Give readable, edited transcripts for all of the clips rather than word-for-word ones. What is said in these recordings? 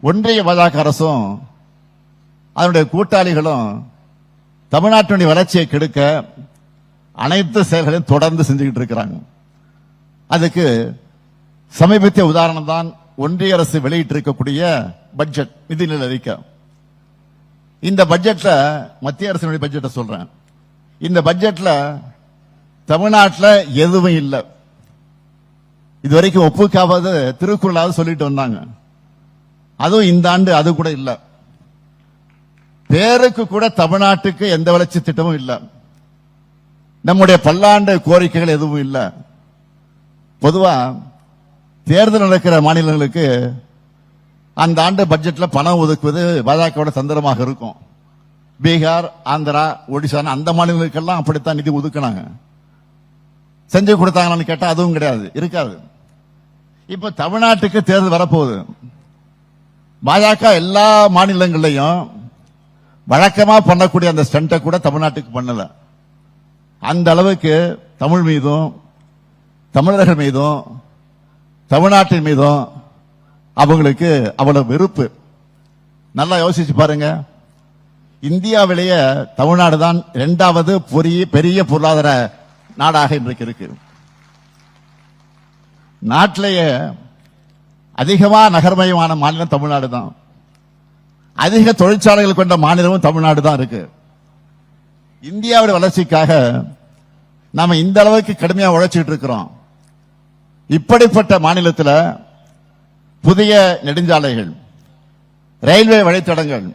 ஒன்றிய பாஜக அரசும் அதனுடைய கூட்டாளிகளும் தமிழ்நாட்டினுடைய வளர்ச்சியை கெடுக்க அனைத்து செயல்களையும் தொடர்ந்து செஞ்சுக்கிட்டு இருக்கிறாங்க. அதுக்கு சமீபத்திய உதாரணம் தான் ஒன்றிய அரசு வெளியிட்டிருக்கக்கூடிய பட்ஜெட், நிதிநிலை அறிக்கை. இந்த பட்ஜெட்ல மத்திய அரசினுடைய பட்ஜெட்டை சொல்றேன். இந்த பட்ஜெட்ல தமிழ்நாட்டில் எதுவும் இல்லை. இதுவரைக்கும் ஒப்புக்காவது திருக்குறளாவது சொல்லிட்டு வந்தாங்க. அதுவும் இந்த ஆண்டு அது கூட இல்ல. பேருக்கு கூட தமிழ்நாட்டுக்கு எந்த வளர்ச்சி திட்டமும் இல்ல. நம்முடைய பல்லாண்டு கோரிக்கைகள் எதுவும் இல்ல. பொதுவா தேர்தல் நடக்கிற மாநிலங்களுக்கு அந்த ஆண்டு பட்ஜெட்ல பணம் ஒதுக்குவது பாஜகவோட தந்திரமாக இருக்கும். பீகார், ஆந்திரா, ஒடிசா அந்த மாநிலங்களுக்கெல்லாம் அப்படித்தான் நிதி ஒதுக்கினாங்க. செஞ்சு கொடுத்தாங்கன்னு கேட்டா அதுவும் கிடையாது, இருக்காது. இப்ப தமிழ்நாட்டுக்கு தேர்தல் வரப்போகுது. பாஜக எல்லா மாநிலங்களையும் வழக்கமா பண்ணக்கூடிய அந்த ஸ்டண்டை கூட தமிழ்நாட்டுக்கு பண்ணல. அந்த அளவுக்கு தமிழ் மீதும் தமிழர்கள் மீதும் தமிழ்நாட்டின் மீதும் அவங்களுக்கு அவ்வளவு வெறுப்பு. நல்லா யோசிச்சு பாருங்க. இந்தியாவிலேயே தமிழ்நாடு தான் 2வது பெரிய பொருளாதார நாடாக இன்றைக்கு இருக்கு. நாட்டிலேயே அதிகமா நகர்மயமான மாநிலம் தமிழ்நாடு தான். அதிக தொழிற்சாலைகள் கொண்ட மாநிலமும் தமிழ்நாடு தான் இருக்கு. இந்தியாவுடைய வளர்ச்சிக்காக நாம இந்த அளவுக்கு கடுமையா உழைச்சிட்டு இருக்கிறோம். இப்படிப்பட்ட மாநிலத்தில் புதிய நெடுஞ்சாலைகள், ரயில்வே வழித்தடங்கள்,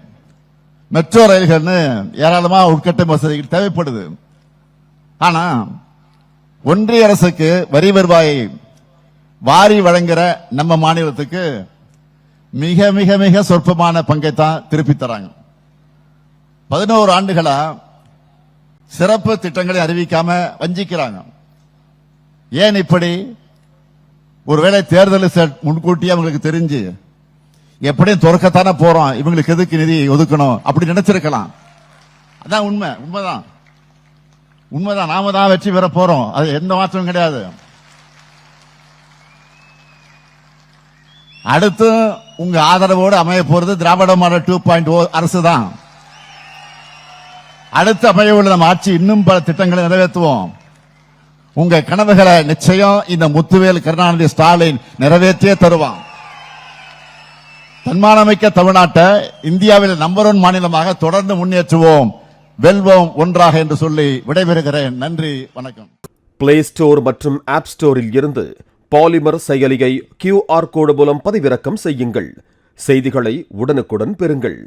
மெட்ரோ ரயில்கள்னு ஏராளமா உட்கட்ட வசதிகள் தேவைப்படுது. ஆனா ஒன்றிய அரசுக்கு வரி வருவாயை வாரி வழங்குற நம்ம மாநிலத்துக்கு மிக மிக மிக சொற்பமான பங்கை தான் திருப்பி தராங்க. 11 ஆண்டுகளா சிறப்பு திட்டங்களை அறிவிக்காம வஞ்சிக்கிறாங்க. ஏன் இப்படி? ஒருவேளை தேர்தல் முன்கூட்டியே அவங்களுக்கு தெரிஞ்சு எப்படியும் துறக்கத்தானே போறோம், இவங்களுக்கு எதுக்கு நிதி ஒதுக்கணும் அப்படி நினைச்சிருக்கலாம். அதான் உண்மைதான். நாம தான் வெற்றி பெற போறோம், அது எந்த மாற்றமும் கிடையாது. அடுத்து உங்க ஆதரவோடு அமைய போறது திராவிட மாடல் 2.0 அரசு தான். அடுத்து அமைய உள்ள நம்ம ஆட்சி இன்னும் பல திட்டங்களை நிறைவேற்றுவோம். உங்க கனவுகளை நிச்சயம் இந்த முத்துவேல் கருணாநிதி ஸ்டாலின் நிறைவேற்றியே தருவான். தன்மானமிக்க தமிழ்நாட்டை இந்தியாவில் நம்பர் 1 மாநிலமாக தொடர்ந்து முன்னேற்றுவோம், வெல்வோம் ஒன்றாக என்று சொல்லி விடைபெறுகிறேன். நன்றி, வணக்கம். பிளே ஸ்டோர் மற்றும் ஆப் ஸ்டோரில் இருந்து பாலிமர் செயலியை QR கோடு மூலம் பதிவிறக்கம் செய்யுங்கள். செய்திகளை உடனுக்குடன் பெறுங்கள்.